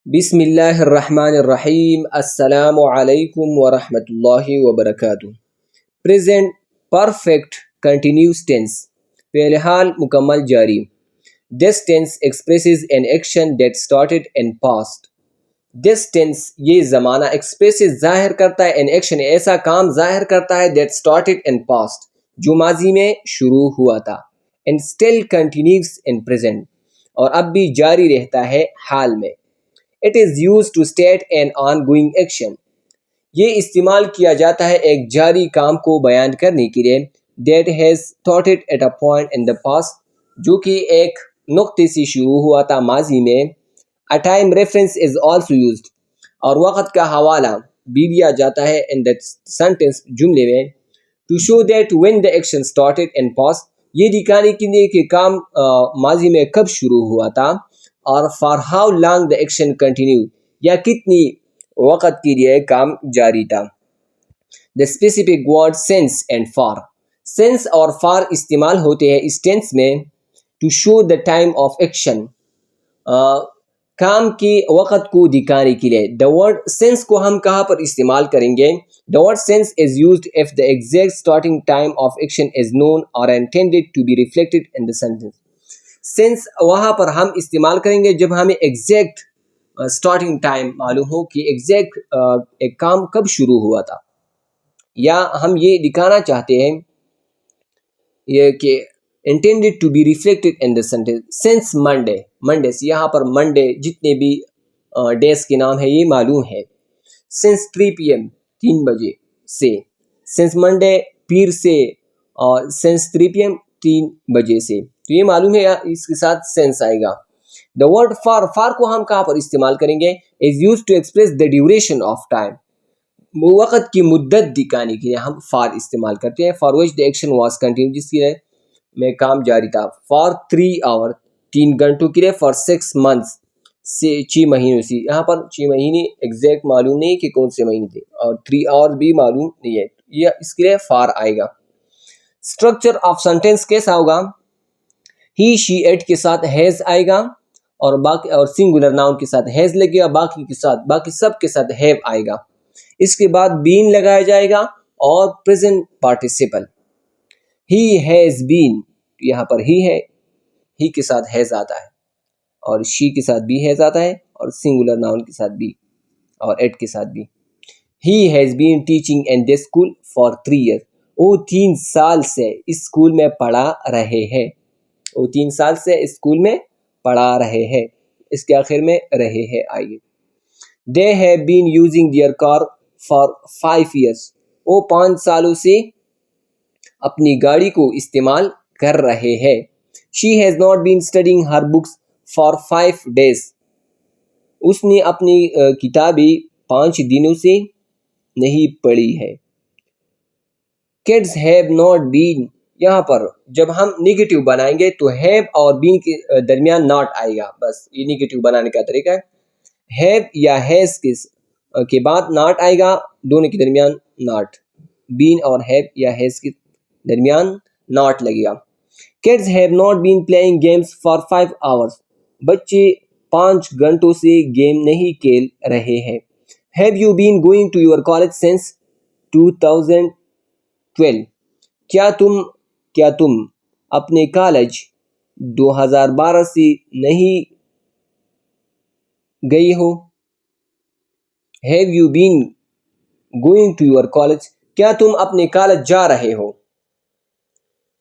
بسم اللہ الرحمن الرحیم، السلام علیکم ورحمۃ اللہ وبرکاتہ۔ پریزنٹ پرفیکٹ کنٹینیوس ٹینس، فعل حال مکمل جاری۔ This tense expresses an action that started in past. This tense یہ زمانہ ایکسپریسز ظاہر کرتا ہے، ان ایکشن ایسا کام ظاہر کرتا ہے، دیٹ اسٹارٹڈ ان پاسٹ جو ماضی میں شروع ہوا تھا، and still continuous in present اور اب بھی جاری رہتا ہے حال میں۔ It is used to state an ongoing action. یہ استعمال کیا جاتا ہے ایک جاری کام کو بیان کرنے کے لیے، that has started at a point in the past، جو کہ ایک نقطے سے شروع ہوا تھا ماضی میں۔ A time reference is also used، اور وقت کا حوالہ بھی دیا جاتا ہے in that sentence، جملے میں، to show that when the action started in past، یہ دکھانے کے لیے کہ کام ماضی میں کب شروع ہوا تھا، اور for how long the action continued، یا کتنی وقت کے لیے کام جاری تھا۔ The specific word since and for، since اور for استعمال ہوتے ہیں اس ٹینس میں to show the time of action، کام کے وقت کو دکھانے کے لیے۔ The word since کو ہم کہاں پر استعمال کریں گے؟ The word since is used if the exact starting time of action is known or intended to be reflected in the sentence۔ Sense وہاں پر ہم استعمال کریں گے جب ہمیں ایگزیکٹ سٹارٹنگ ٹائم معلوم ہو کہ ایگزیکٹ ایک کام کب شروع ہوا تھا، یا ہم یہ دکھانا چاہتے ہیں یہ کہ intended to be reflected in the sentence۔ Sense Monday, Monday سے یہاں پر منڈے جتنے بھی ڈیز کے نام ہے یہ معلوم ہے۔ سینس 3 PM 3 بجے سے، سینس منڈے پیر سے، اور سینس 3 PM 3 بجے سے، تو یہ معلوم ہے اس کے ساتھ سینس آئے گا۔ The word for کو ہم کہاں پر استعمال کریں گے؟ is used to express the duration of time، وقت کی مدت دکھانے کے لیے ہم for استعمال کرتے ہیں۔ for which the action was continued، جس کے میں کام جاری تھا۔ for 3 hours 3 گھنٹوں کے لیے۔ for 6 months 6 مہینوں سے، یہاں پر 6 مہینے ایگزیکٹ معلوم نہیں کہ کون سے مہینے تھے، اور 3 hours بھی معلوم نہیں ہے، یہ اس کے لیے for آئے گا۔ اسٹرکچر آف سینٹینس کیسا ہوگا؟ ہی شی ایٹ کے ساتھ ہیز آئے گا، اور باقی اور سنگولر ناؤن کے ساتھ ہیز لگے گا، باقی کے ساتھ باقی سب کے ساتھ ہیو آئے گا۔ اس کے بعد بین لگایا جائے گا اور present participle. He has been, یہاں پر ہی ہے، ہی کے ساتھ ہیز آتا ہے، اور شی کے ساتھ بھی ہیز آتا ہے، اور سنگولر ناؤن کے ساتھ بھی، اور ایٹ کے ساتھ بھی۔ He has been teaching in this school for 3 years، وہ 3 سال سے اس اسکول میں پڑھا رہے ہیں، وہ 3 سال سے اسکول میں پڑھا رہے ہیں، اس کے آخر میں رہے ہیں آئیے۔ They have been using their car for 5 years، وہ 5 سالوں سے اپنی گاڑی کو استعمال کر رہے ہیں۔ She has not been studying her books for 5 days، اس نے اپنی کتابیں 5 دنوں سے نہیں پڑھی ہے۔ Kids have not been، یہاں پر جب ہم نیگیٹو بنائیں گے تو ہیو اور بین کے درمیان ناٹ آئے گا، بس یہ نیگیٹو بنانے کا طریقہ ہے۔ ہیو یا ہیز کے بعد ناٹ آئے گا، دونوں کے درمیان ناٹ، بین اور ہیو یا ہیز کے درمیان ناٹ لگے گا۔ Kids have not been playing games for 5 hours، بچے 5 گھنٹوں سے گیم نہیں کھیل رہے ہیں۔ Have you been going to your college since 2012، کیا تم اپنے کالج 2012 سے نہیں گئی ہو؟ Have you been going to your college، کیا تم اپنے کالج جا رہے ہو؟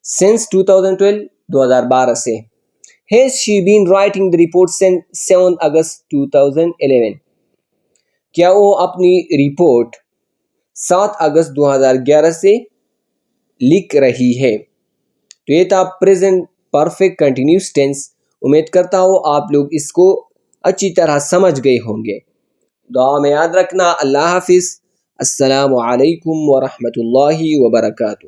Since 2012، 2012 سے۔ Has she been writing the report since 7 August 2011، کیا وہ اپنی رپورٹ 7 اگست 2011 سے لکھ رہی ہے؟ تو یہ تھا پریزنٹ پرفیکٹ کنٹینیوس ٹینس۔ امید کرتا ہوں آپ لوگ اس کو اچھی طرح سمجھ گئے ہوں گے۔ دعا میں یاد رکھنا۔ اللہ حافظ، السلام علیکم ورحمۃ اللہ وبرکاتہ۔